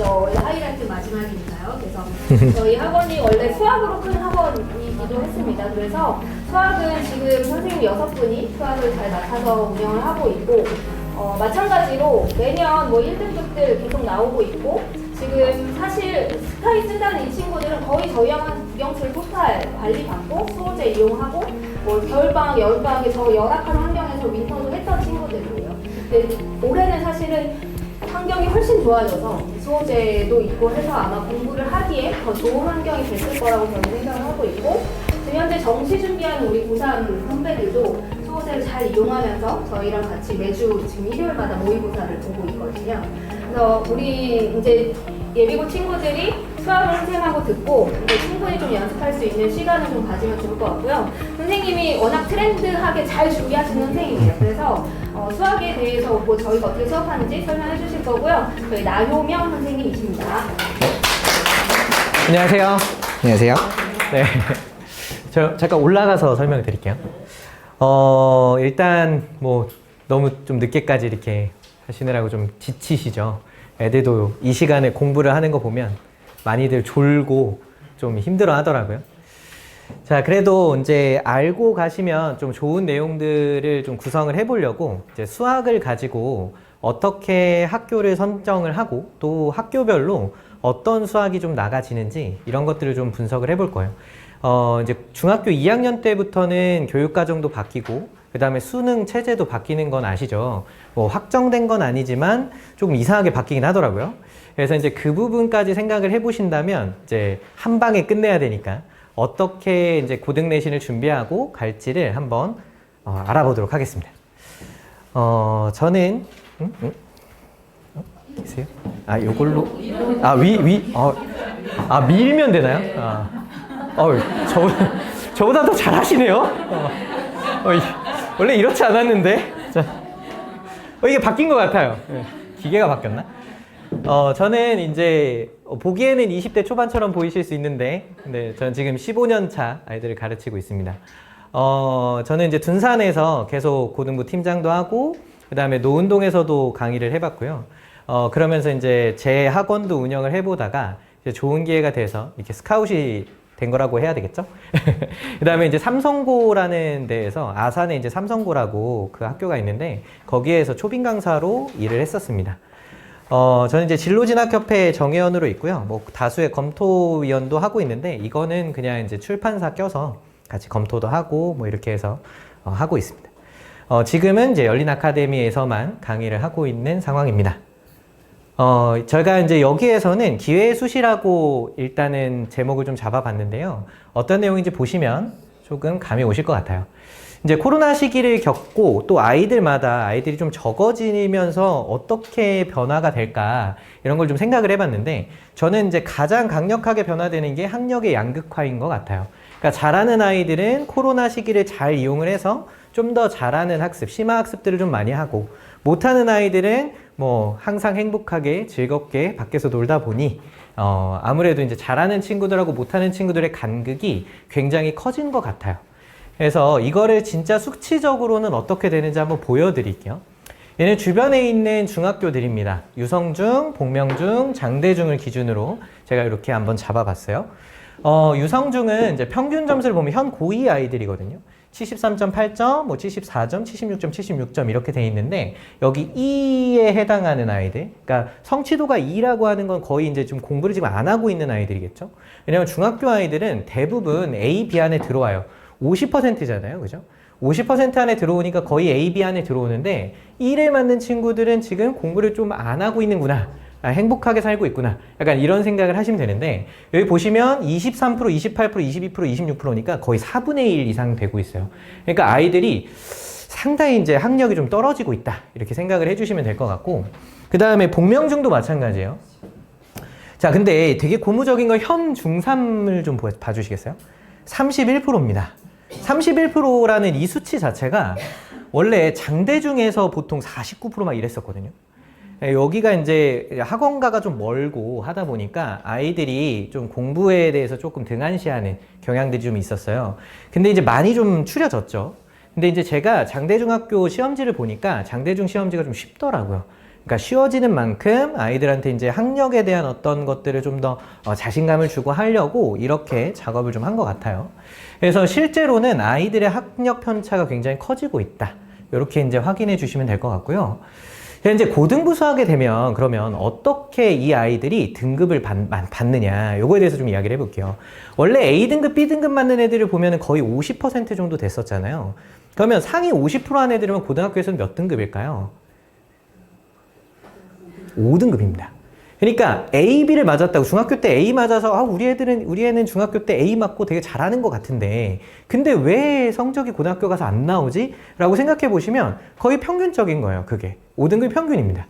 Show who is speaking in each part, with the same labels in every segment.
Speaker 1: 저희 하이라이트 마지막이니까요. 그래서 저희 학원이 원래 수학으로 큰 학원이기도 했습니다. 그래서 수학은 지금 선생님 6분이 수학을 잘 맡아서 운영을 하고 있고 마찬가지로 매년 뭐 1등급들 계속 나오고 있고 지금 사실 스카이 쓴다는 이 친구들은 거의 저희 학원 구경철 토탈 관리받고 수호제 이용하고 뭐 겨울방학, 여름방학에 저 열악한 환경에서 윈터도 했던 친구들이에요. 근데 올해는 사실은 환경이 훨씬 좋아져서 수호제도 있고 해서 아마 공부를 하기에 더 좋은 환경이 됐을 거라고 저는 생각을 하고 있고 지금 현재 정시 준비하는 우리 고3 선배들도 수호제를 잘 이용하면서 저희랑 같이 매주 지금 일요일마다 모의고사를 보고 있거든요. 그래서 우리 이제 예비고 친구들이 수학을 선생님하고 듣고 이제 충분히 좀 연습할 수 있는 시간을 좀 가지면 좋을 것 같고요. 선생님이 워낙 트렌드하게 잘 준비하시는 선생님이에요. 그래서 수학에 대해서 뭐 저희가 어떻게 수업하는지 설명해 주실 거고요. 저희 나효명 선생님이십니다.
Speaker 2: 안녕하세요. 안녕하세요. 네. 저 잠깐 올라가서 설명을 드릴게요. 일단 뭐 너무 좀 늦게까지 이렇게 하시느라고 좀 지치시죠. 애들도 이 시간에 공부를 하는 거 보면 많이들 졸고 좀 힘들어 하더라고요. 자, 그래도 이제 알고 가시면 좀 좋은 내용들을 좀 구성을 해보려고 이제 수학을 가지고 어떻게 학교를 선정을 하고 또 학교별로 어떤 수학이 좀 나가지는지 이런 것들을 좀 분석을 해볼 거예요. 이제 중학교 2학년 때부터는 교육과정도 바뀌고 그 다음에 수능 체제도 바뀌는 건 아시죠? 뭐 확정된 건 아니지만 조금 이상하게 바뀌긴 하더라고요. 그래서 이제 그 부분까지 생각을 해보신다면 이제 한 방에 끝내야 되니까 어떻게 이제 고등 내신을 준비하고 갈지를 한번 알아보도록 하겠습니다. 저는 계세요? 요걸로 밀면 되나요? 저보다 더 잘하시네요. 원래 이렇지 않았는데. 자, 이게 바뀐 것 같아요. 기계가 바뀌었나? 저는 이제 보기에는 20대 초반처럼 보이실 수 있는데, 네, 저는 지금 15년 차 아이들을 가르치고 있습니다. 저는 이제 둔산에서 계속 고등부 팀장도 하고, 그 다음에 노은동에서도 강의를 해봤고요. 그러면서 이제 제 학원도 운영을 해보다가 이제 좋은 기회가 돼서 이렇게 스카웃이 된 거라고 해야 되겠죠? 그 다음에 이제 삼성고라는 데에서 아산에 이제 삼성고라고 그 학교가 있는데 거기에서 초빙 강사로 일을 했었습니다. 저는 이제 진로진학협회 정회원으로 있고요. 뭐 다수의 검토위원도 하고 있는데 이거는 그냥 이제 출판사 껴서 같이 검토도 하고 뭐 이렇게 해서 하고 있습니다. 지금은 이제 열린 아카데미에서만 강의를 하고 있는 상황입니다. 제가 이제 여기에서는 기회의 숫이라고 일단은 제목을 좀 잡아봤는데요. 어떤 내용인지 보시면 조금 감이 오실 것 같아요. 이제 코로나 시기를 겪고 또 아이들이 좀 적어지면서 어떻게 변화가 될까 이런 걸 좀 생각을 해봤는데 저는 이제 가장 강력하게 변화되는 게 학력의 양극화인 것 같아요. 그러니까 잘하는 아이들은 코로나 시기를 잘 이용을 해서 좀 더 잘하는 학습, 심화 학습들을 좀 많이 하고 못하는 아이들은 뭐 항상 행복하게 즐겁게 밖에서 놀다 보니 아무래도 이제 잘하는 친구들하고 못하는 친구들의 간극이 굉장히 커진 것 같아요. 그래서 이거를 진짜 수치적으로는 어떻게 되는지 한번 보여드릴게요. 얘는 주변에 있는 중학교들입니다. 유성중, 복명중, 장대중을 기준으로 제가 이렇게 한번 잡아봤어요. 유성중은 이제 평균 점수를 보면 현 고2 아이들이거든요. 73.8점, 뭐 74점, 76점, 76점 이렇게 돼 있는데 여기 2에 해당하는 아이들, 그러니까 성취도가 2라고 하는 건 거의 이제 좀 공부를 지금 안 하고 있는 아이들이겠죠. 왜냐면 중학교 아이들은 대부분 A, B 안에 들어와요. 50%잖아요, 그죠? 50% 안에 들어오니까 거의 A, B 안에 들어오는데 1에 맞는 친구들은 지금 공부를 좀 안 하고 있는구나. 행복하게 살고 있구나. 약간 이런 생각을 하시면 되는데 여기 보시면 23%, 28%, 22%, 26%니까 거의 4분의 1 이상 되고 있어요. 그러니까 아이들이 상당히 이제 학력이 좀 떨어지고 있다. 이렇게 생각을 해주시면 될 것 같고 그 다음에 복명중도 마찬가지예요. 자, 근데 되게 고무적인 건 현 중3을 좀 봐주시겠어요? 31%입니다. 31%라는 이 수치 자체가 원래 장대중에서 보통 49% 막 이랬었거든요. 여기가 이제 학원가가 좀 멀고 하다 보니까 아이들이 좀 공부에 대해서 조금 등한시하는 경향들이 좀 있었어요. 근데 이제 많이 좀 추려졌죠. 근데 이제 제가 장대중학교 시험지를 보니까 장대중 시험지가 좀 쉽더라고요. 그러니까 쉬워지는 만큼 아이들한테 이제 학력에 대한 어떤 것들을 좀 더 자신감을 주고 하려고 이렇게 작업을 좀 한 것 같아요. 그래서 실제로는 아이들의 학력 편차가 굉장히 커지고 있다. 이렇게 이제 확인해 주시면 될 것 같고요. 이제 고등부 수학에 되면 그러면 어떻게 이 아이들이 등급을 받느냐 요거에 대해서 좀 이야기를 해볼게요. 원래 A등급, B등급 맞는 애들을 보면 거의 50% 정도 됐었잖아요. 그러면 상위 50%한 애들이면 고등학교에서는 몇 등급일까요? 5등급입니다. 그러니까 A, B를 맞았다고 중학교 때 A 맞아서 우리 애는 중학교 때 A 맞고 되게 잘하는 것 같은데 근데 왜 성적이 고등학교 가서 안 나오지? 라고 생각해 보시면 거의 평균적인 거예요. 그게 5등급 평균입니다.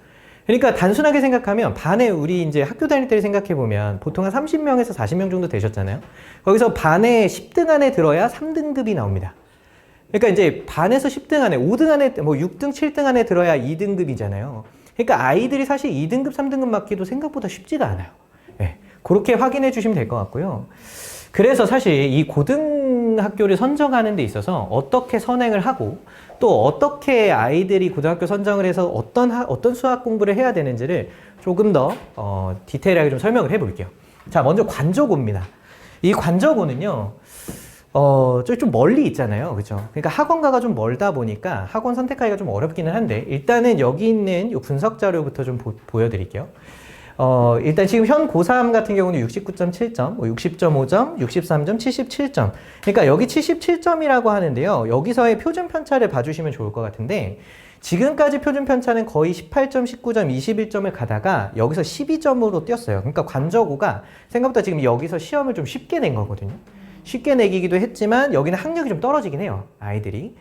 Speaker 2: 그러니까 단순하게 생각하면 반에 우리 이제 학교 다닐 때를 생각해 보면 보통 한 30명에서 40명 정도 되셨잖아요. 거기서 반에 10등 안에 들어야 3등급이 나옵니다. 그러니까 이제 반에서 10등 안에 5등 안에 뭐 6등, 7등 안에 들어야 2등급이잖아요. 그러니까 아이들이 사실 2등급, 3등급 맞기도 생각보다 쉽지가 않아요. 네, 그렇게 확인해 주시면 될 것 같고요. 그래서 사실 이 고등학교를 선정하는 데 있어서 어떻게 선행을 하고 또 어떻게 아이들이 고등학교 선정을 해서 어떤 수학 공부를 해야 되는지를 조금 더 디테일하게 좀 설명을 해 볼게요. 자, 먼저 관저고입니다. 이 관저고는요, 좀 멀리 있잖아요. 그죠? 그러니까 학원가가 좀 멀다 보니까 학원 선택하기가 좀 어렵기는 한데, 일단은 여기 있는 이 분석 자료부터 좀 보여드릴게요. 일단 지금 현 고3 같은 경우는 69.7점, 60.5점, 63점, 77점. 그러니까 여기 77점이라고 하는데요. 여기서의 표준 편차를 봐주시면 좋을 것 같은데, 지금까지 표준 편차는 거의 18점, 19점, 21점을 가다가 여기서 12점으로 뛰었어요. 그러니까 관저고가 생각보다 지금 여기서 시험을 좀 쉽게 낸 거거든요. 쉽게 내기기도 했지만 여기는 학력이 좀 떨어지긴 해요, 아이들이.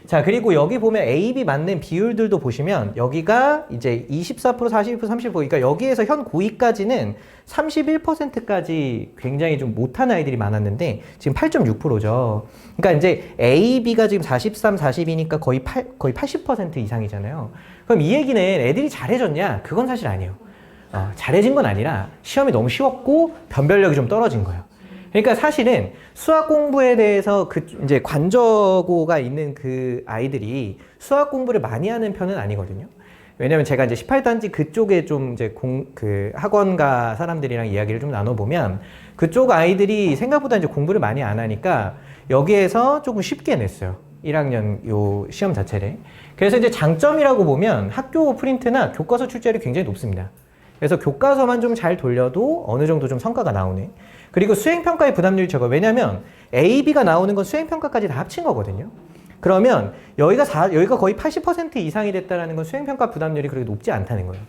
Speaker 2: 자, 그리고 여기 보면 A, B 맞는 비율들도 보시면 여기가 이제 24%, 42%, 30%, 그러니까 여기에서 현 고2까지는 31%까지 굉장히 좀 못한 아이들이 많았는데 지금 8.6%죠. 그러니까 이제 A, B가 지금 43, 42니까 거의 80% 이상이잖아요. 그럼 이 얘기는 애들이 잘해졌냐? 그건 사실 아니에요. 잘해진 건 아니라 시험이 너무 쉬웠고 변별력이 좀 떨어진 거예요. 그러니까 사실은 수학 공부에 대해서 이제 관저고가 있는 그 아이들이 수학 공부를 많이 하는 편은 아니거든요. 왜냐면 제가 이제 18단지 그쪽에 좀 이제 학원가 사람들이랑 이야기를 좀 나눠보면 그쪽 아이들이 생각보다 이제 공부를 많이 안 하니까 여기에서 조금 쉽게 냈어요. 1학년 요 시험 자체를. 그래서 이제 장점이라고 보면 학교 프린트나 교과서 출제율이 굉장히 높습니다. 그래서 교과서만 좀 잘 돌려도 어느 정도 좀 성과가 나오네. 그리고 수행평가의 부담률이 적어요. 왜냐면 A, B가 나오는 건 수행평가까지 다 합친 거거든요. 그러면 여기가 거의 80% 이상이 됐다는 건 수행평가 부담률이 그렇게 높지 않다는 거예요.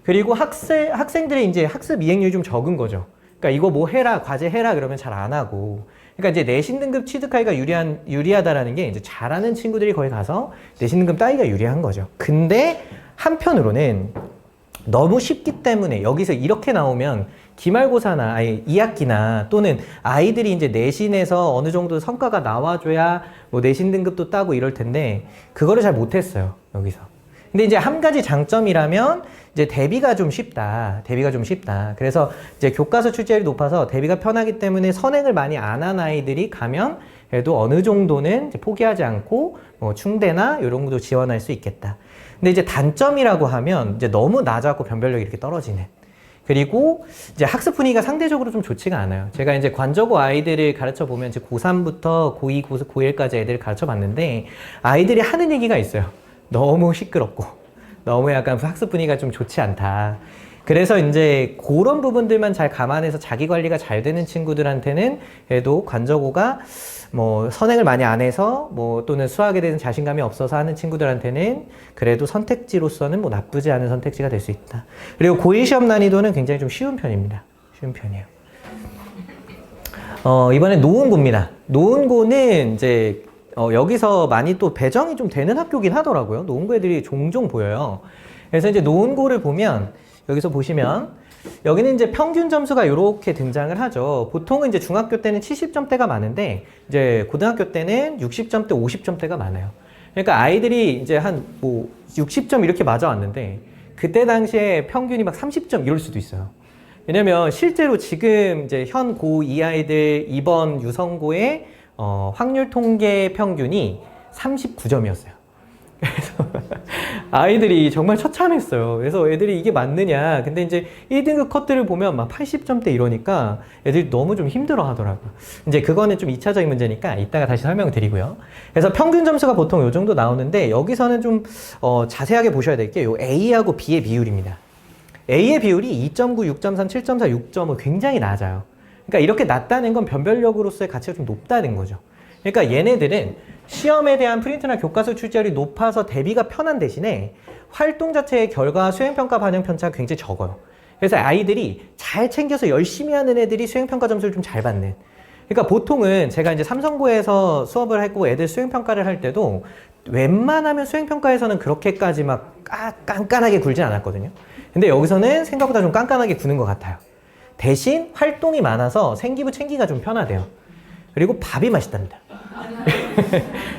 Speaker 2: 그리고 학생들의 이제 학습 이행률이 좀 적은 거죠. 그러니까 이거 뭐 해라, 과제 해라 그러면 잘 안 하고. 그러니까 이제 내신 등급 취득하기가 유리하다라는 게 이제 잘하는 친구들이 거기 가서 내신 등급 따기가 유리한 거죠. 근데 한편으로는 너무 쉽기 때문에 여기서 이렇게 나오면 기말고사나 2학기나 또는 아이들이 이제 내신에서 어느 정도 성과가 나와줘야 뭐 내신 등급도 따고 이럴 텐데 그거를 잘 못했어요, 여기서. 근데 이제 한 가지 장점이라면 이제 대비가 좀 쉽다. 그래서 이제 교과서 출제율이 높아서 대비가 편하기 때문에 선행을 많이 안 한 아이들이 가면 그래도 어느 정도는 이제 포기하지 않고 뭐 충대나 이런 것도 지원할 수 있겠다. 근데 이제 단점이라고 하면 이제 너무 낮았고 변별력이 이렇게 떨어지는. 그리고 이제 학습 분위기가 상대적으로 좀 좋지가 않아요. 제가 이제 관저고 아이들을 가르쳐 보면 이제 고3부터 고2, 고1까지 애들을 가르쳐 봤는데 아이들이 하는 얘기가 있어요. 너무 시끄럽고 너무 약간 학습 분위기가 좀 좋지 않다. 그래서 이제 그런 부분들만 잘 감안해서 자기 관리가 잘 되는 친구들한테는 그래도 관저고가 뭐 선행을 많이 안 해서 뭐 또는 수학에 대한 자신감이 없어서 하는 친구들한테는 그래도 선택지로서는 뭐 나쁘지 않은 선택지가 될 수 있다. 그리고 고1 시험 난이도는 굉장히 좀 쉬운 편입니다. 쉬운 편이에요. 이번엔 노은고입니다. 노은고는 이제 여기서 많이 또 배정이 좀 되는 학교긴 하더라고요. 노은고 애들이 종종 보여요. 그래서 이제 노은고를 보면 여기서 보시면 여기는 이제 평균 점수가 이렇게 등장을 하죠. 보통은 이제 중학교 때는 70점대가 많은데 이제 고등학교 때는 60점대, 50점대가 많아요. 그러니까 아이들이 이제 한 뭐 60점 이렇게 맞아왔는데 그때 당시에 평균이 막 30점 이럴 수도 있어요. 왜냐면 실제로 지금 이제 현 고2 아이들 이번 유성고의 확률 통계 평균이 39점이었어요. 그래서 아이들이 정말 처참했어요. 그래서 애들이 이게 맞느냐. 근데 이제 1등급 컷들을 보면 막 80점대 이러니까 애들이 너무 좀 힘들어 하더라고요. 이제 그거는 좀 2차적인 문제니까 이따가 다시 설명을 드리고요. 그래서 평균 점수가 보통 요 정도 나오는데 여기서는 좀 자세하게 보셔야 될 게 요 A하고 B의 비율입니다. A의 비율이 2.9, 6.3, 7.4, 6.5 굉장히 낮아요. 그러니까 이렇게 낮다는 건 변별력으로서의 가치가 좀 높다는 거죠. 그러니까 얘네들은 시험에 대한 프린트나 교과서 출제율이 높아서 대비가 편한 대신에 활동 자체의 결과 수행평가 반영 편차가 굉장히 적어요. 그래서 아이들이 잘 챙겨서 열심히 하는 애들이 수행평가 점수를 좀 잘 받는. 그러니까 보통은 제가 이제 삼성고에서 수업을 하고 애들 수행평가를 할 때도 웬만하면 수행평가에서는 그렇게까지 막 깐깐하게 굴진 않았거든요. 근데 여기서는 생각보다 좀 깐깐하게 구는 것 같아요. 대신 활동이 많아서 생기부 챙기가 좀 편하대요. 그리고 밥이 맛있답니다.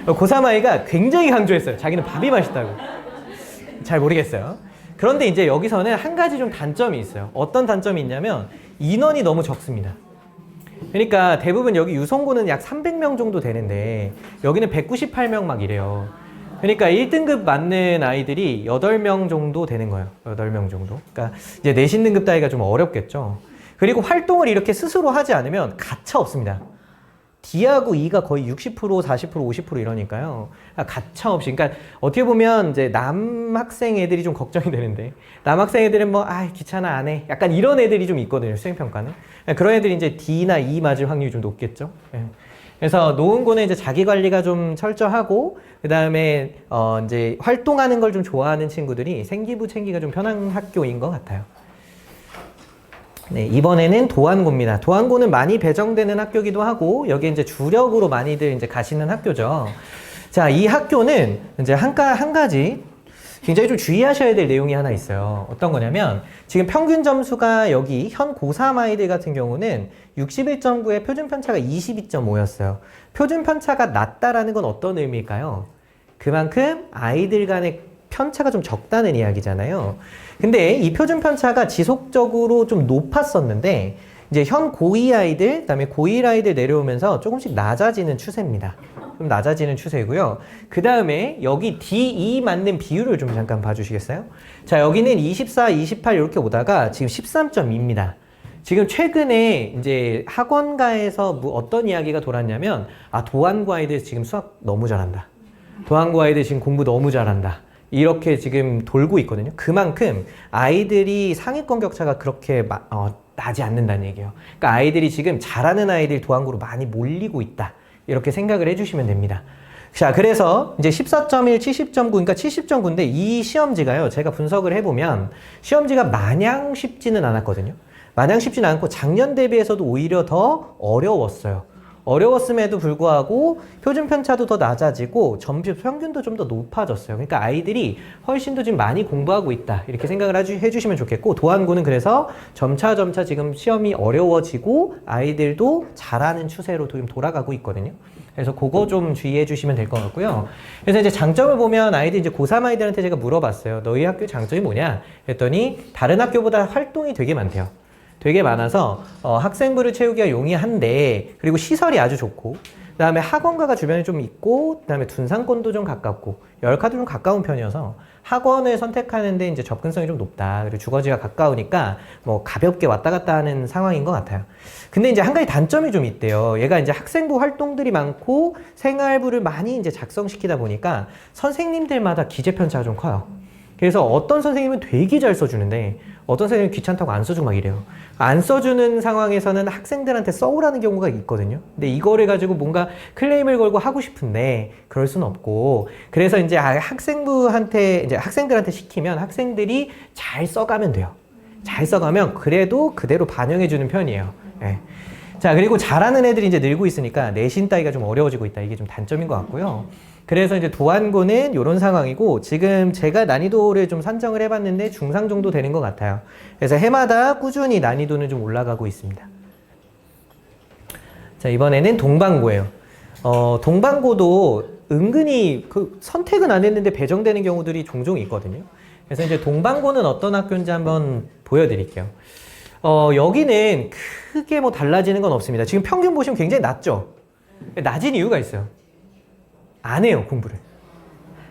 Speaker 2: 고3 아이가 굉장히 강조했어요. 자기는 밥이 맛있다고. 잘 모르겠어요. 그런데 이제 여기서는 한 가지 좀 단점이 있어요. 어떤 단점이 있냐면 인원이 너무 적습니다. 그러니까 대부분 여기 유성고는 약 300명 정도 되는데 여기는 198명 막 이래요. 그러니까 1등급 맞는 아이들이 8명 정도 되는 거예요. 8명 정도. 그러니까 이제 내신 등급 따기가 좀 어렵겠죠. 그리고 활동을 이렇게 스스로 하지 않으면 가차 없습니다. D하고 E가 거의 60%, 40%, 50% 이러니까요. 가차 없이. 그러니까 어떻게 보면 이제 남학생 애들이 좀 걱정이 되는데 남학생 애들은 뭐 귀찮아 안 해. 약간 이런 애들이 좀 있거든요. 수행평가는. 그런 애들이 이제 D나 E 맞을 확률이 좀 높겠죠. 그래서 노은고는 이제 자기 관리가 좀 철저하고 그다음에 이제 활동하는 걸 좀 좋아하는 친구들이 생기부 챙기가 좀 편한 학교인 것 같아요. 네, 이번에는 도안고입니다. 도안고는 많이 배정되는 학교기도 하고 여기 이제 주력으로 많이들 이제 가시는 학교죠. 자, 이 학교는 이제 한 가지 굉장히 좀 주의하셔야 될 내용이 하나 있어요. 어떤 거냐면 지금 평균 점수가 여기 현 고3 아이들 같은 경우는 61.9에 표준 편차가 22.5였어요. 표준 편차가 낮다라는 건 어떤 의미일까요? 그만큼 아이들 간의 편차가 좀 적다는 이야기잖아요. 근데 이 표준 편차가 지속적으로 좀 높았었는데 이제 현 고2 아이들, 그다음에 고1 아이들 내려오면서 조금씩 낮아지는 추세입니다. 좀 낮아지는 추세고요. 그 다음에 여기 D, E 맞는 비율을 좀 잠깐 봐주시겠어요? 자, 여기는 24, 28 이렇게 오다가 지금 13.2입니다. 지금 최근에 이제 학원가에서 어떤 이야기가 돌았냐면 도안고 아이들 지금 수학 너무 잘한다. 도안고 아이들 지금 공부 너무 잘한다. 이렇게 지금 돌고 있거든요. 그만큼 아이들이 상위권 격차가 그렇게 나지 않는다는 얘기예요. 그러니까 아이들이 지금 잘하는 아이들 도안고로 많이 몰리고 있다. 이렇게 생각을 해주시면 됩니다. 자, 그래서 이제 14.1, 70.9, 그러니까 70.9인데 이 시험지가요. 제가 분석을 해보면 시험지가 마냥 쉽지는 않았거든요. 마냥 쉽지는 않고 작년 대비해서도 오히려 더 어려웠어요. 어려웠음에도 불구하고 표준 편차도 더 낮아지고 점수 평균도 좀 더 높아졌어요. 그러니까 아이들이 훨씬 더 지금 많이 공부하고 있다. 이렇게 생각을 해주시면 좋겠고 도안고는 그래서 점차 지금 시험이 어려워지고 아이들도 잘하는 추세로 좀 돌아가고 있거든요. 그래서 그거 좀 주의해 주시면 될 것 같고요. 그래서 이제 장점을 보면 아이들 이제 고3 아이들한테 제가 물어봤어요. 너희 학교 장점이 뭐냐? 그랬더니 다른 학교보다 활동이 되게 많대요. 되게 많아서 학생부를 채우기가 용이한데 그리고 시설이 아주 좋고 그 다음에 학원가가 주변에 좀 있고 그 다음에 둔산권도 좀 가깝고 열카도 좀 가까운 편이어서 학원을 선택하는데 이제 접근성이 좀 높다. 그리고 주거지가 가까우니까 뭐 가볍게 왔다 갔다 하는 상황인 것 같아요. 근데 이제 한 가지 단점이 좀 있대요. 얘가 이제 학생부 활동들이 많고 생활부를 많이 이제 작성시키다 보니까 선생님들마다 기재 편차가 좀 커요. 그래서 어떤 선생님은 되게 잘 써주는데 어떤 선생님은 귀찮다고 안 써주고 막 이래요. 안 써주는 상황에서는 학생들한테 써오라는 경우가 있거든요. 근데 이거를 가지고 뭔가 클레임을 걸고 하고 싶은데 그럴 수는 없고 그래서 이제 학생들한테 시키면 학생들이 잘 써가면 돼요. 잘 써가면 그래도 그대로 반영해주는 편이에요. 네. 자, 그리고 잘하는 애들이 이제 늘고 있으니까 내신 따기가 좀 어려워지고 있다. 이게 좀 단점인 것 같고요. 그래서 이제 도안고는 이런 상황이고 지금 제가 난이도를 좀 산정을 해봤는데 중상 정도 되는 것 같아요. 그래서 해마다 꾸준히 난이도는 좀 올라가고 있습니다. 자, 이번에는 동방고예요. 동방고도 은근히 그 선택은 안 했는데 배정되는 경우들이 종종 있거든요. 그래서 이제 동방고는 어떤 학교인지 한번 보여드릴게요. 여기는 크게 뭐 달라지는 건 없습니다. 지금 평균 보시면 굉장히 낮죠? 낮은 이유가 있어요. 안 해요, 공부를.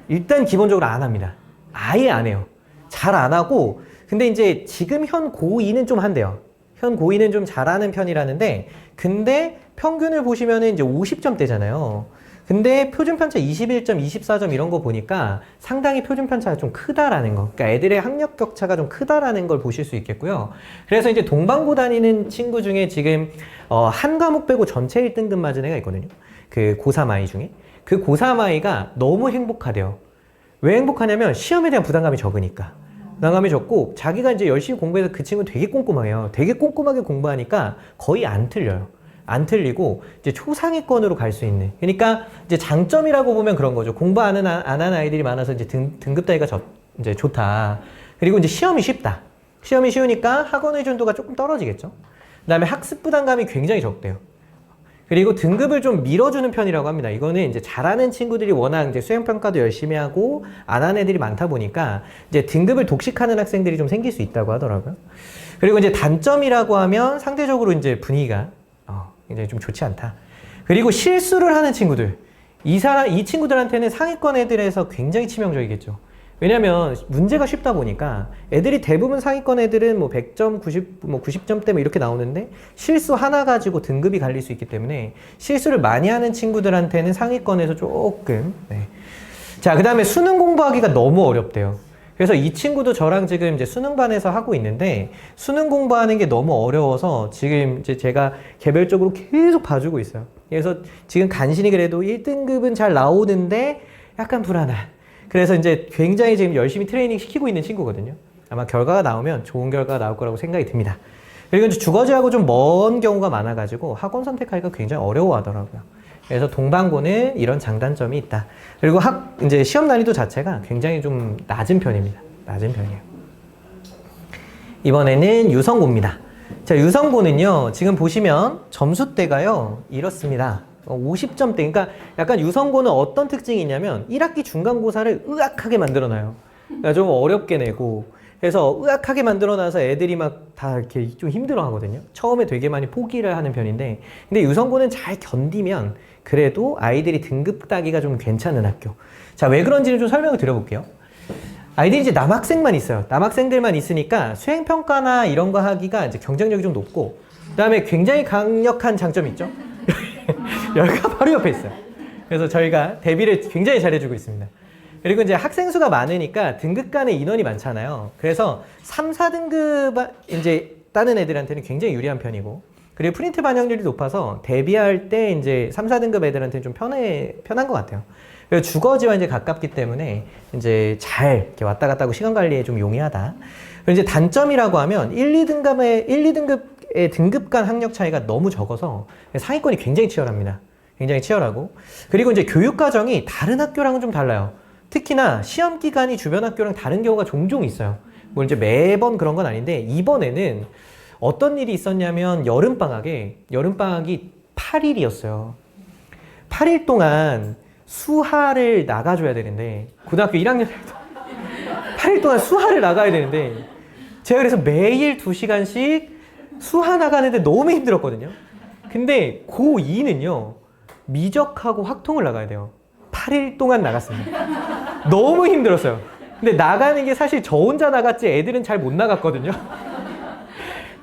Speaker 2: 일단 기본적으로 안 합니다. 아예 안 해요. 잘 안 하고, 근데 이제 지금 현 고2는 좀 한대요. 현 고2는 좀 잘하는 편이라는데, 근데 평균을 보시면은 이제 50점대잖아요. 근데 표준편차 21점, 24점 이런 거 보니까 상당히 표준편차가 좀 크다라는 거. 그러니까 애들의 학력 격차가 좀 크다라는 걸 보실 수 있겠고요. 그래서 이제 동방고 다니는 친구 중에 지금 한 과목 빼고 전체 1등급 맞은 애가 있거든요. 그 고3 아이 중에. 그 고3 아이가 너무 행복하대요. 왜 행복하냐면 시험에 대한 부담감이 적으니까. 부담감이 적고 자기가 이제 열심히 공부해서 그 친구는 되게 꼼꼼해요. 되게 꼼꼼하게 공부하니까 거의 안 틀려요. 안 틀리고 이제 초상위권으로 갈 수 있는. 그러니까 이제 장점이라고 보면 그런 거죠. 공부 안 하는 아이들이 많아서 이제 등급 따위가 이제 좋다. 그리고 이제 시험이 쉽다. 시험이 쉬우니까 학원 의존도가 조금 떨어지겠죠. 그다음에 학습 부담감이 굉장히 적대요. 그리고 등급을 좀 밀어주는 편이라고 합니다. 이거는 이제 잘하는 친구들이 워낙 이제 수행평가도 열심히 하고 안 하는 애들이 많다 보니까 이제 등급을 독식하는 학생들이 좀 생길 수 있다고 하더라고요. 그리고 이제 단점이라고 하면 상대적으로 이제 분위기가 굉장히 좀 좋지 않다. 그리고 실수를 하는 친구들. 이 친구들한테는 상위권 애들에서 굉장히 치명적이겠죠. 왜냐면 문제가 쉽다 보니까 애들이 대부분 상위권 애들은 뭐 100점, 90점대 뭐 이렇게 나오는데 실수 하나 가지고 등급이 갈릴 수 있기 때문에 실수를 많이 하는 친구들한테는 상위권에서 조금. 네. 자, 그 다음에 수능 공부하기가 너무 어렵대요. 그래서 이 친구도 저랑 지금 이제 수능반에서 하고 있는데 수능 공부하는 게 너무 어려워서 지금 이제 제가 개별적으로 계속 봐주고 있어요. 그래서 지금 간신히 그래도 1등급은 잘 나오는데 약간 불안한. 그래서 이제 굉장히 지금 열심히 트레이닝 시키고 있는 친구거든요. 아마 결과가 나오면 좋은 결과가 나올 거라고 생각이 듭니다. 그리고 이제 주거지하고 좀 먼 경우가 많아가지고 학원 선택하기가 굉장히 어려워하더라고요. 그래서 동방고는 이런 장단점이 있다. 그리고 이제 시험 난이도 자체가 굉장히 좀 낮은 편입니다. 낮은 편이에요. 이번에는 유성고입니다. 자, 유성고는요, 지금 보시면 점수대가요, 이렇습니다. 50점대. 그러니까 약간 유성고는 어떤 특징이 있냐면 1학기 중간고사를 의악하게 만들어놔요. 그러니까 좀 어렵게 내고 그래서 의악하게 만들어놔서 애들이 막 다 이렇게 좀 힘들어 하거든요. 처음에 되게 많이 포기를 하는 편인데 근데 유성고는 잘 견디면 그래도 아이들이 등급 따기가 좀 괜찮은 학교. 자, 왜 그런지는 좀 설명을 드려볼게요. 아이들이 이제 남학생만 있어요. 남학생들만 있으니까 수행평가나 이런 거 하기가 이제 경쟁력이 좀 높고 그 다음에 굉장히 강력한 장점이 있죠. 여기가 바로 옆에 있어요. 그래서 저희가 대비를 굉장히 잘해주고 있습니다. 그리고 이제 학생 수가 많으니까 등급 간의 인원이 많잖아요. 그래서 3, 4등급 이제 따는 애들한테는 굉장히 유리한 편이고 그리고 프린트 반영률이 높아서 대비할 때 이제 3, 4등급 애들한테는 좀 편한 것 같아요. 그리고 주거지와 이제 가깝기 때문에 이제 잘 이렇게 왔다 갔다 하고 시간 관리에 좀 용이하다. 그리고 이제 단점이라고 하면 1, 2등급의 등급 간 학력 차이가 너무 적어서 상위권이 굉장히 치열합니다. 굉장히 치열하고. 그리고 이제 교육 과정이 다른 학교랑은 좀 달라요. 특히나 시험 기간이 주변 학교랑 다른 경우가 종종 있어요. 뭐 이제 매번 그런 건 아닌데 이번에는 어떤 일이 있었냐면 여름방학이 8일이었어요. 8일 동안 수하를 나가줘야 되는데 고등학교 1학년 때도 8일 동안 수하를 나가야 되는데 제가 그래서 매일 2시간씩 수하 나가는데 너무 힘들었거든요. 근데 고2는요 미적하고 확통을 나가야 돼요. 8일 동안 나갔습니다. 너무 힘들었어요. 근데 나가는 게 사실 저 혼자 나갔지 애들은 잘 못 나갔거든요.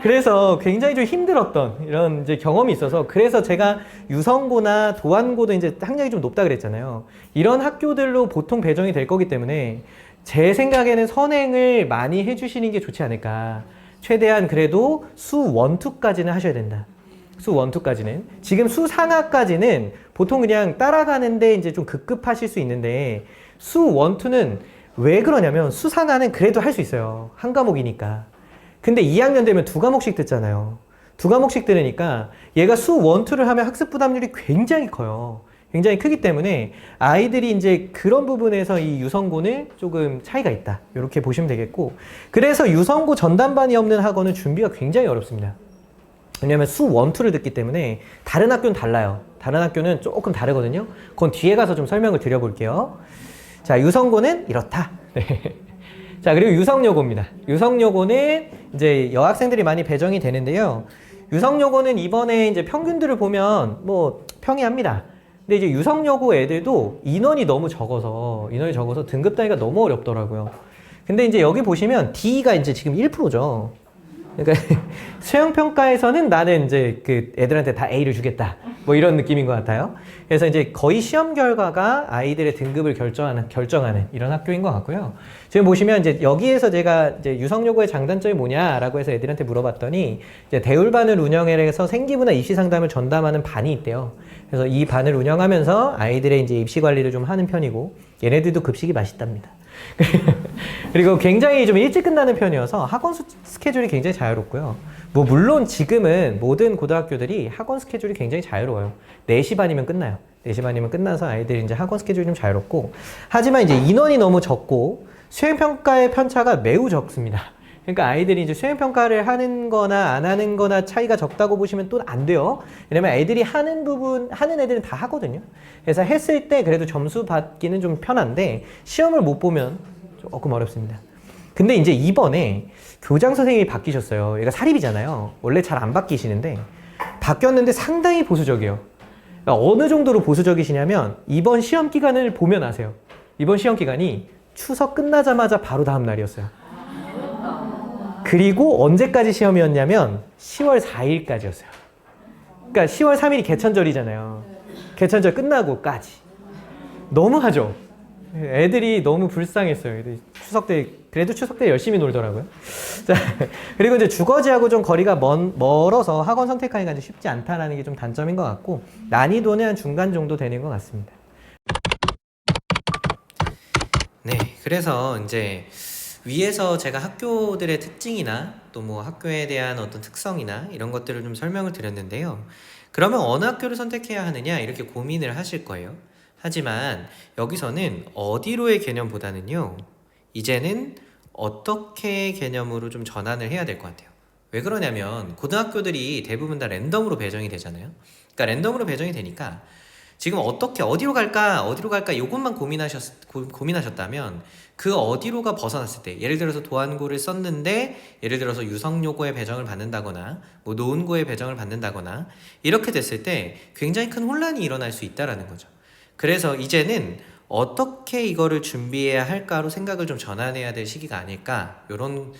Speaker 2: 그래서 굉장히 좀 힘들었던 이런 이제 경험이 있어서 그래서 제가 유성고나 도안고도 이제 학력이 좀 높다 그랬잖아요. 이런 학교들로 보통 배정이 될 거기 때문에 제 생각에는 선행을 많이 해주시는 게 좋지 않을까. 최대한 그래도 수 1, 2까지는 하셔야 된다. 수 1, 2까지는. 지금 수 상하까지는 보통 그냥 따라가는데 이제 좀 급급하실 수 있는데 수 1, 2는 왜 그러냐면 수 상하는 그래도 할 수 있어요. 한 과목이니까. 근데 2학년 되면 2과목씩 듣잖아요. 2과목씩 들으니까 얘가 수 1, 2를 하면 학습 부담률이 굉장히 커요. 굉장히 크기 때문에 아이들이 이제 그런 부분에서 이 유성고는 조금 차이가 있다. 이렇게 보시면 되겠고. 그래서 유성고 전담반이 없는 학원은 준비가 굉장히 어렵습니다. 왜냐면 수 1, 2를 듣기 때문에 다른 학교는 달라요. 다른 학교는 조금 다르거든요. 그건 뒤에 가서 좀 설명을 드려볼게요. 자, 유성고는 이렇다. 네. 자, 그리고 유성여고입니다. 유성여고는 이제 여학생들이 많이 배정이 되는데요. 유성여고는 이번에 이제 평균들을 보면 뭐 평이합니다. 근데 이제 유성여고 애들도 인원이 적어서 등급 따기가 너무 어렵더라고요. 근데 이제 여기 보시면 D가 이제 지금 1%죠. 그러니까 수행평가에서는 나는 이제 그 애들한테 다 A를 주겠다. 뭐 이런 느낌인 것 같아요. 그래서 이제 거의 시험 결과가 아이들의 등급을 결정하는 이런 학교인 것 같고요. 지금 보시면 이제 여기에서 제가 이제 유성여고의 장단점이 뭐냐라고 해서 애들한테 물어봤더니 이제 대울반을 운영해서 생기부나 입시 상담을 전담하는 반이 있대요. 그래서 이 반을 운영하면서 아이들의 이제 입시 관리를 좀 하는 편이고 얘네들도 급식이 맛있답니다. 그리고 굉장히 좀 일찍 끝나는 편이어서 학원 스케줄이 굉장히 자유롭고요. 뭐 물론 지금은 모든 고등학교들이 학원 스케줄이 굉장히 자유로워요. 4시 반이면 끝나요. 4시 반이면 끝나서 아이들이 이제 학원 스케줄이 좀 자유롭고, 하지만 이제 인원이 너무 적고 수행평가의 편차가 매우 적습니다. 그러니까 아이들이 이제 수행평가를 하는 거나 안 하는 거나 차이가 적다고 보시면 또 안 돼요. 왜냐면 애들이 하는 애들은 다 하거든요. 그래서 했을 때 그래도 점수 받기는 좀 편한데 시험을 못 보면 조금 어렵습니다. 근데 이제 이번에 교장 선생님이 바뀌셨어요. 얘가 사립이잖아요. 원래 잘 안 바뀌시는데 바뀌었는데 상당히 보수적이에요. 그러니까 어느 정도로 보수적이시냐면 이번 시험 기간을 보면 아세요. 이번 시험 기간이 추석 끝나자마자 바로 다음 날이었어요. 그리고 언제까지 시험이었냐면 10월 4일까지였어요. 그러니까 10월 3일이 개천절이잖아요. 개천절 끝나고까지. 너무하죠? 애들이 너무 불쌍했어요. 애들이 그래도 추석 때 열심히 놀더라고요. 자, 그리고 이제 주거지하고 좀 거리가 멀어서 학원 선택하기가 이제 쉽지 않다는 게 좀 단점인 것 같고, 난이도는 한 중간 정도 되는 것 같습니다. 네, 그래서 이제 위에서 제가 학교들의 특징이나 또 뭐 학교에 대한 어떤 특성이나 이런 것들을 좀 설명을 드렸는데요. 그러면 어느 학교를 선택해야 하느냐 이렇게 고민을 하실 거예요. 하지만 여기서는 어디로의 개념보다는요, 이제는 어떻게 개념으로 좀 전환을 해야 될 것 같아요. 왜 그러냐면 고등학교들이 대부분 다 랜덤으로 배정이 되잖아요. 그러니까 랜덤으로 배정이 되니까 지금 어디로 갈까 이것만 고민하셨다면 그 어디로가 벗어났을 때, 예를 들어서 도안고를 썼는데 예를 들어서 유성여고에 배정을 받는다거나 뭐 노은고에 배정을 받는다거나 이렇게 됐을 때 굉장히 큰 혼란이 일어날 수 있다라는 거죠. 그래서 이제는 어떻게 이거를 준비해야 할까로 생각을 좀 전환해야 될 시기가 아닐까, 이런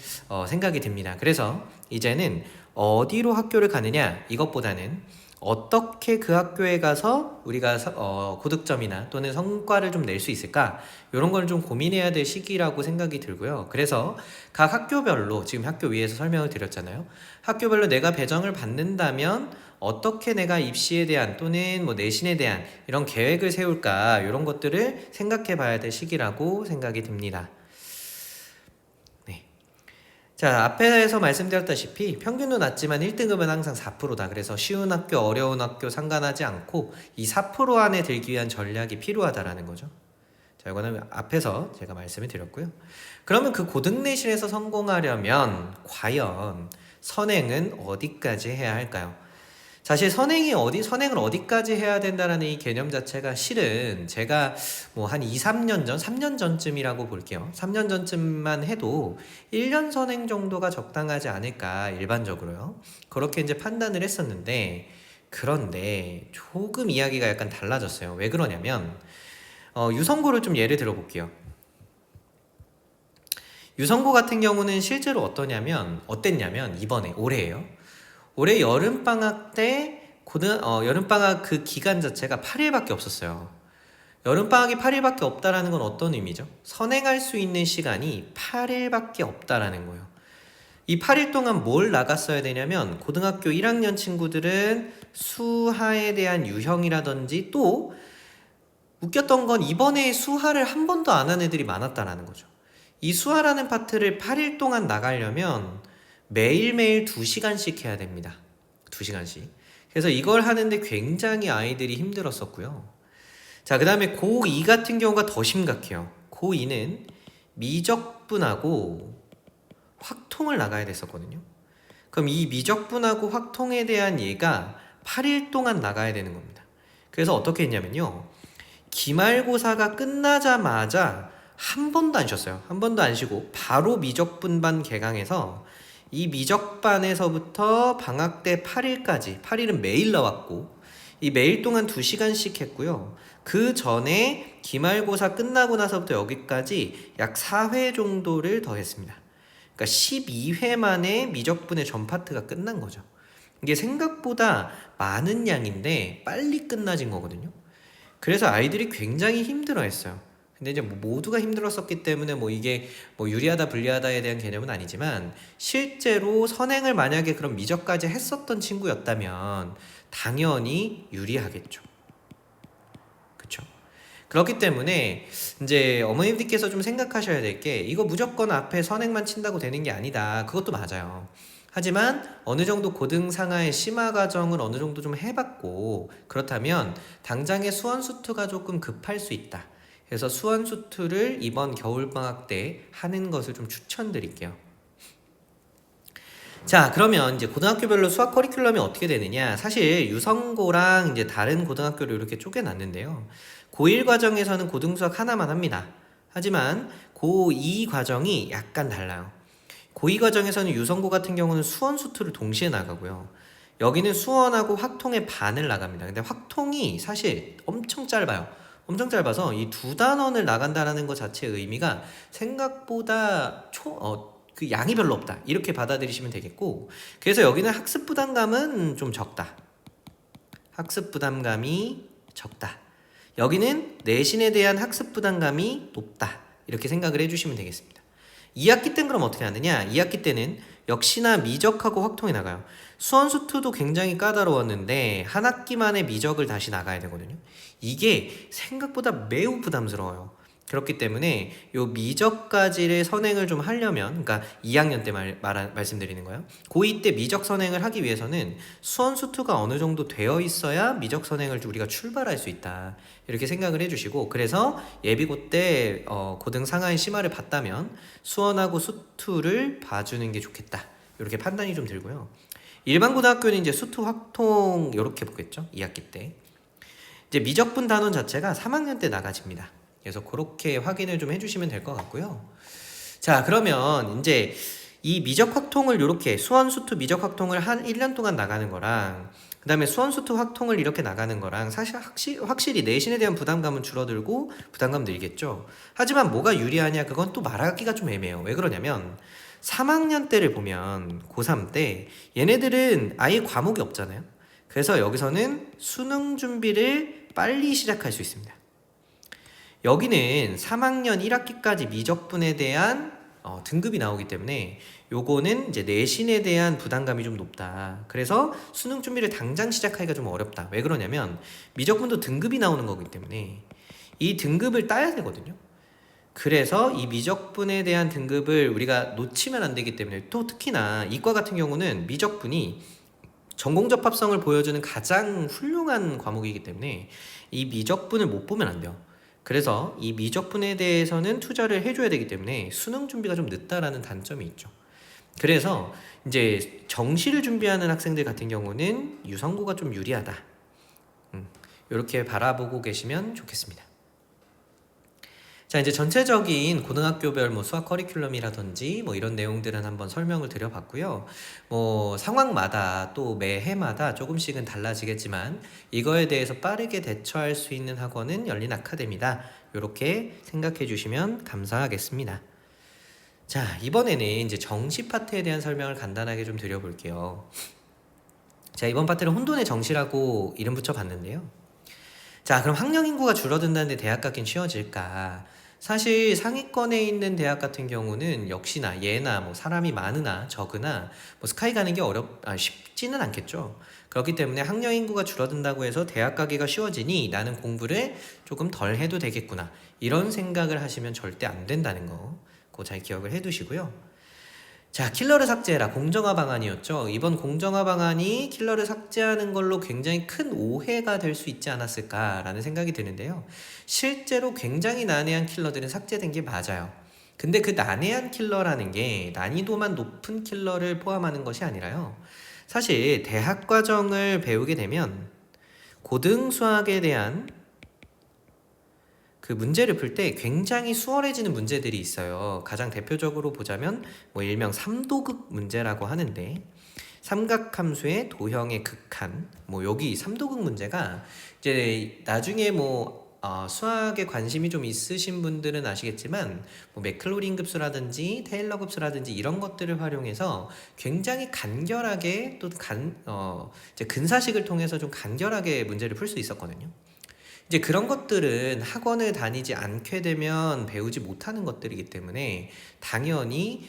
Speaker 2: 생각이 듭니다. 그래서 이제는 어디로 학교를 가느냐 이것보다는 어떻게 그 학교에 가서 우리가 고득점이나 또는 성과를 좀 낼 수 있을까, 이런 걸 좀 고민해야 될 시기라고 생각이 들고요. 그래서 각 학교별로, 지금 학교 위에서 설명을 드렸잖아요. 학교별로 내가 배정을 받는다면 어떻게 내가 입시에 대한 또는 뭐 내신에 대한 이런 계획을 세울까, 이런 것들을 생각해 봐야 될 시기라고 생각이 듭니다. 자, 앞에서 말씀드렸다시피 평균도 낮지만 1등급은 항상 4%다. 그래서 쉬운 학교, 어려운 학교 상관하지 않고 이 4% 안에 들기 위한 전략이 필요하다라는 거죠. 자, 이거는 앞에서 제가 말씀을 드렸고요. 그러면 그 고등내신에서 성공하려면 과연 선행은 어디까지 해야 할까요? 사실 선행을 어디까지 해야 된다라는 이 개념 자체가 실은 제가 뭐 한 3년 전쯤이라고 볼게요. 3년 전쯤만 해도 1년 선행 정도가 적당하지 않을까, 일반적으로요. 그렇게 이제 판단을 했었는데, 그런데 조금 이야기가 약간 달라졌어요. 왜 그러냐면, 유성고를 좀 예를 들어 볼게요. 유성고 같은 경우는 실제로 어땠냐면, 올해예요. 올해 여름방학 때 여름방학 그 기간 자체가 8일밖에 없었어요. 여름방학이 8일밖에 없다라는 건 어떤 의미죠? 선행할 수 있는 시간이 8일밖에 없다라는 거예요. 이 8일 동안 뭘 나갔어야 되냐면, 고등학교 1학년 친구들은 수하에 대한 유형이라든지, 또 웃겼던 건 이번에 수하를 한 번도 안 한 애들이 많았다라는 거죠. 이 수하라는 파트를 8일 동안 나가려면 매일매일 2시간씩 해야 됩니다. 2시간씩. 그래서 이걸 하는데 굉장히 아이들이 힘들었었고요. 자, 그 다음에 고2 같은 경우가 더 심각해요. 고2는 미적분하고 확통을 나가야 됐었거든요. 그럼 이 미적분하고 확통에 대한 얘가 8일 동안 나가야 되는 겁니다. 그래서 어떻게 했냐면요, 기말고사가 끝나자마자 한 번도 안 쉬었어요. 한 번도 안 쉬고 바로 미적분반 개강해서 이 미적반에서부터 방학 때 8일까지, 8일은 매일 나왔고,
Speaker 3: 이 매일 동안 2시간씩 했고요. 그 전에 기말고사 끝나고 나서부터 여기까지 약 4회 정도를 더 했습니다. 그러니까 12회 만에 미적분의 전 파트가 끝난 거죠. 이게 생각보다 많은 양인데 빨리 끝나진 거거든요. 그래서 아이들이 굉장히 힘들어했어요. 근데 이제 뭐 모두가 힘들었었기 때문에 뭐 이게 뭐 유리하다 불리하다에 대한 개념은 아니지만 실제로 선행을 만약에 그런 미적까지 했었던 친구였다면 당연히 유리하겠죠. 그렇죠? 그렇기 때문에 이제 어머님들께서 좀 생각하셔야 될 게 이거 무조건 앞에 선행만 친다고 되는 게 아니다. 그것도 맞아요. 하지만 어느 정도 고등 상하의 심화 과정을 어느 정도 좀 해봤고 그렇다면 당장의 수원수투가 조금 급할 수 있다. 그래서 수원수투를 이번 겨울방학 때 하는 것을 좀 추천드릴게요. 자, 그러면 이제 고등학교별로 수학 커리큘럼이 어떻게 되느냐? 사실 유성고랑 이제 다른 고등학교를 이렇게 쪼개놨는데요. 고1 과정에서는 고등수학 하나만 합니다. 하지만 고2 과정이 약간 달라요. 고2 과정에서는 유성고 같은 경우는 수원수투를 동시에 나가고요. 여기는 수원하고 확통의 반을 나갑니다. 근데 확통이 사실 엄청 짧아요. 엄청 짧아서 이 두 단원을 나간다라는 것 자체의 의미가 생각보다 그 양이 별로 없다. 이렇게 받아들이시면 되겠고, 그래서 여기는 학습 부담감은 좀 적다. 학습 부담감이 적다. 여기는 내신에 대한 학습 부담감이 높다. 이렇게 생각을 해주시면 되겠습니다. 2학기 때는 그럼 어떻게 하느냐? 2학기 때는 역시나 미적하고 확통이 나가요. 수원수투도 굉장히 까다로웠는데 한 학기 만에 미적을 다시 나가야 되거든요. 이게 생각보다 매우 부담스러워요. 그렇기 때문에 요 미적까지를 선행을 좀 하려면, 그러니까 2학년 때 말씀드리는 거예요. 고2 때 미적 선행을 하기 위해서는 수원수투가 어느 정도 되어 있어야 미적 선행을 우리가 출발할 수 있다. 이렇게 생각을 해주시고, 그래서 예비고 때 고등 상하의 심화를 봤다면 수원하고 수투를 봐주는 게 좋겠다. 이렇게 판단이 좀 들고요. 일반 고등학교는 이제 수투 확통 이렇게 보겠죠. 2학기 때. 이제 미적분 단원 자체가 3학년 때 나가집니다. 그래서 그렇게 확인을 좀 해주시면 될 것 같고요. 자, 그러면 이제 이 미적 확통을 이렇게 수원수투 미적 확통을 한 1년 동안 나가는 거랑 그 다음에 수원수투 확통을 이렇게 나가는 거랑 사실 확실히 내신에 대한 부담감은 줄어들고 부담감 늘겠죠. 하지만 뭐가 유리하냐, 그건 또 말하기가 좀 애매해요. 왜 그러냐면 3학년 때를 보면 고3 때 얘네들은 아예 과목이 없잖아요. 그래서 여기서는 수능 준비를 빨리 시작할 수 있습니다. 여기는 3학년 1학기까지 미적분에 대한 등급이 나오기 때문에 요거는 이제 내신에 대한 부담감이 좀 높다. 그래서 수능 준비를 당장 시작하기가 좀 어렵다. 왜 그러냐면 미적분도 등급이 나오는 거기 때문에 이 등급을 따야 되거든요. 그래서 이 미적분에 대한 등급을 우리가 놓치면 안 되기 때문에, 또 특히나 이과 같은 경우는 미적분이 전공접합성을 보여주는 가장 훌륭한 과목이기 때문에 이 미적분을 못 보면 안 돼요. 그래서 이 미적분에 대해서는 투자를 해줘야 되기 때문에 수능 준비가 좀 늦다라는 단점이 있죠. 그래서 이제 정시를 준비하는 학생들 같은 경우는 유성고가 좀 유리하다. 이렇게 바라보고 계시면 좋겠습니다. 자, 이제 전체적인 고등학교별 뭐 수학 커리큘럼이라든지 뭐 이런 내용들은 한번 설명을 드려봤고요. 뭐 상황마다 또 매해마다 조금씩은 달라지겠지만 이거에 대해서 빠르게 대처할 수 있는 학원은 열린 아카데미다. 이렇게 생각해 주시면 감사하겠습니다. 자, 이번에는 이제 정시 파트에 대한 설명을 간단하게 좀 드려볼게요. 자, 이번 파트는 혼돈의 정시라고 이름 붙여봤는데요. 자, 그럼 학령 인구가 줄어든다는데 대학 가긴 쉬워질까? 사실 상위권에 있는 대학 같은 경우는 역시나 예나 뭐 사람이 많으나 적으나 뭐 스카이 가는 게 쉽지는 않겠죠. 그렇기 때문에 학령 인구가 줄어든다고 해서 대학 가기가 쉬워지니 나는 공부를 조금 덜 해도 되겠구나, 이런 생각을 하시면 절대 안 된다는 거 그거 잘 기억을 해두시고요. 자, 킬러를 삭제해라. 공정화 방안이었죠. 이번 공정화 방안이 킬러를 삭제하는 걸로 굉장히 큰 오해가 될 수 있지 않았을까라는 생각이 드는데요. 실제로 굉장히 난해한 킬러들은 삭제된 게 맞아요. 근데 그 난해한 킬러라는 게 난이도만 높은 킬러를 포함하는 것이 아니라요. 사실 대학 과정을 배우게 되면 고등 수학에 대한 그 문제를 풀 때 굉장히 수월해지는 문제들이 있어요. 가장 대표적으로 보자면 뭐 일명 3도극 문제라고 하는데, 삼각함수의 도형의 극한, 뭐 여기 삼도극 문제가 이제 나중에 수학에 관심이 좀 있으신 분들은 아시겠지만 뭐 맥클로린 급수라든지 테일러 급수라든지 이런 것들을 활용해서 굉장히 간결하게 또 이제 근사식을 통해서 좀 간결하게 문제를 풀 수 있었거든요. 이제 그런 것들은 학원을 다니지 않게 되면 배우지 못하는 것들이기 때문에 당연히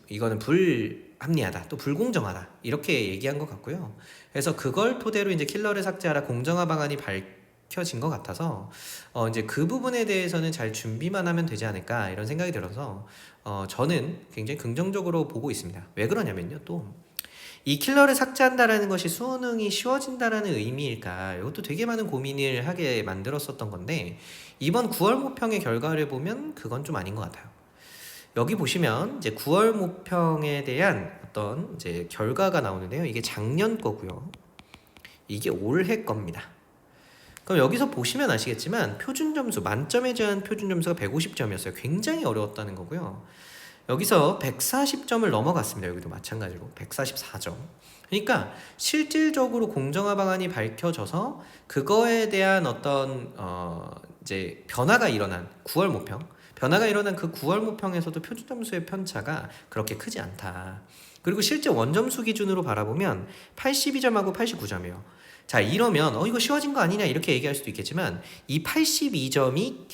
Speaker 3: 이거는 불합리하다, 또 불공정하다 이렇게 얘기한 것 같고요. 그래서 그걸 토대로 이제 킬러를 삭제하라 공정화 방안이 밝혀진 것 같아서 이제 그 부분에 대해서는 잘 준비만 하면 되지 않을까 이런 생각이 들어서 저는 굉장히 긍정적으로 보고 있습니다. 왜 그러냐면요, 또 이 킬러를 삭제한다라는 것이 수능이 쉬워진다라는 의미일까? 이것도 되게 많은 고민을 하게 만들었었던 건데 이번 9월 모평의 결과를 보면 그건 좀 아닌 것 같아요. 여기 보시면 이제 9월 모평에 대한 어떤 이제 결과가 나오는데요. 이게 작년 거고요. 이게 올해 겁니다. 그럼 여기서 보시면 아시겠지만 표준 점수, 만점에 대한 표준 점수가 150점이었어요. 굉장히 어려웠다는 거고요. 여기서 140점을 넘어갔습니다. 여기도 마찬가지로 144점. 그러니까 실질적으로 공정화 방안이 밝혀져서 그거에 대한 어떤 이제 변화가 일어난 9월 모평, 변화가 일어난 그 9월 모평에서도 표준 점수의 편차가 그렇게 크지 않다. 그리고 실제 원점수 기준으로 바라보면 82점하고 89점이에요. 자, 이러면 이거 쉬워진 거 아니냐 이렇게 얘기할 수도 있겠지만 이 82점이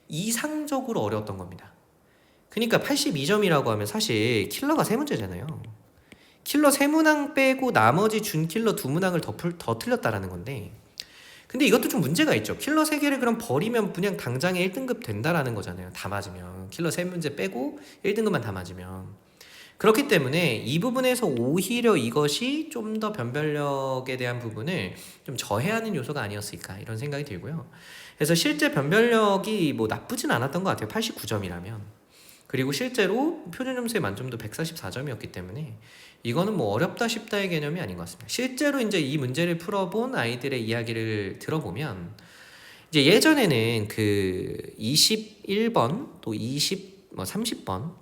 Speaker 3: 이상적으로 어려웠던 겁니다. 그러니까 82점이라고 하면 사실 킬러가 3문제잖아요. 킬러 3문항 빼고 나머지 준 킬러 2문항을 더 틀렸다라는 건데, 근데 이것도 좀 문제가 있죠. 킬러 3개를 그럼 버리면 그냥 당장에 1등급 된다라는 거잖아요. 다 맞으면. 킬러 3문제 빼고 1등급만 다 맞으면. 그렇기 때문에 이 부분에서 오히려 이것이 좀 더 변별력에 대한 부분을 좀 저해하는 요소가 아니었을까 이런 생각이 들고요. 그래서 실제 변별력이 뭐 나쁘진 않았던 것 같아요. 89점이라면. 그리고 실제로 표준 점수의 만점도 144점이었기 때문에 이거는 뭐 어렵다 쉽다의 개념이 아닌 것 같습니다. 실제로 이제 이 문제를 풀어본 아이들의 이야기를 들어보면 이제 예전에는 그 21번 또 30번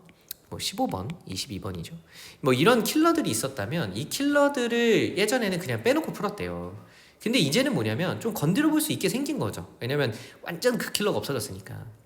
Speaker 3: 뭐 15번, 22번이죠. 뭐 이런 킬러들이 있었다면 이 킬러들을 예전에는 그냥 빼놓고 풀었대요. 근데 이제는 뭐냐면 좀 건드려 볼 수 있게 생긴 거죠. 왜냐면 완전 그 킬러가 없어졌으니까.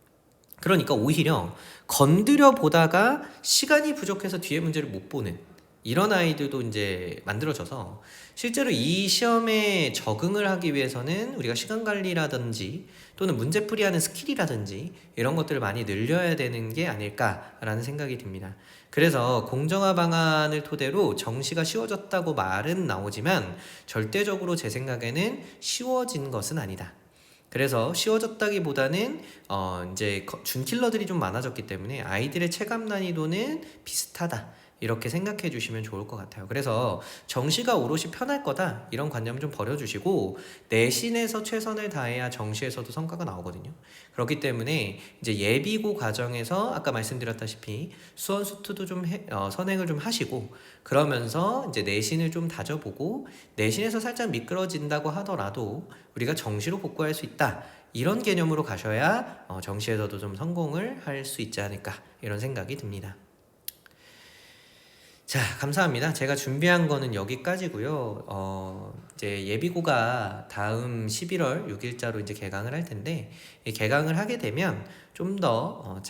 Speaker 3: 그러니까 오히려 건드려 보다가 시간이 부족해서 뒤에 문제를 못 보는 이런 아이들도 이제 만들어져서 실제로 이 시험에 적응을 하기 위해서는 우리가 시간 관리라든지 또는 문제풀이하는 스킬이라든지 이런 것들을 많이 늘려야 되는 게 아닐까라는 생각이 듭니다. 그래서 공정화 방안을 토대로 정시가 쉬워졌다고 말은 나오지만 절대적으로 제 생각에는 쉬워진 것은 아니다. 그래서 쉬워졌다기보다는 이제 준 킬러들이 좀 많아졌기 때문에 아이들의 체감 난이도는 비슷하다 이렇게 생각해 주시면 좋을 것 같아요. 그래서 정시가 오롯이 편할 거다 이런 관념 좀 버려주시고 내신에서 최선을 다해야 정시에서도 성과가 나오거든요. 그렇기 때문에 이제 예비고 과정에서 아까 말씀드렸다시피 수원수투도 좀 선행을 좀 하시고 그러면서 이제 내신을 좀 다져보고 내신에서 살짝 미끄러진다고 하더라도 우리가 정시로 복구할 수 있다 이런 개념으로 가셔야 정시에서도 좀 성공을 할 수 있지 않을까 이런 생각이 듭니다. 자, 감사합니다. 제가 준비한 거는 여기까지고요. 이제 예비고가 다음 11월 6일자로 이제 개강을 할 텐데 이 개강을 하게 되면 좀 더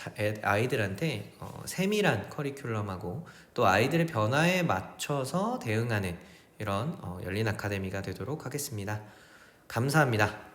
Speaker 3: 아이들한테 세밀한 커리큘럼하고 또 아이들의 변화에 맞춰서 대응하는 이런 열린 아카데미가 되도록 하겠습니다. 감사합니다.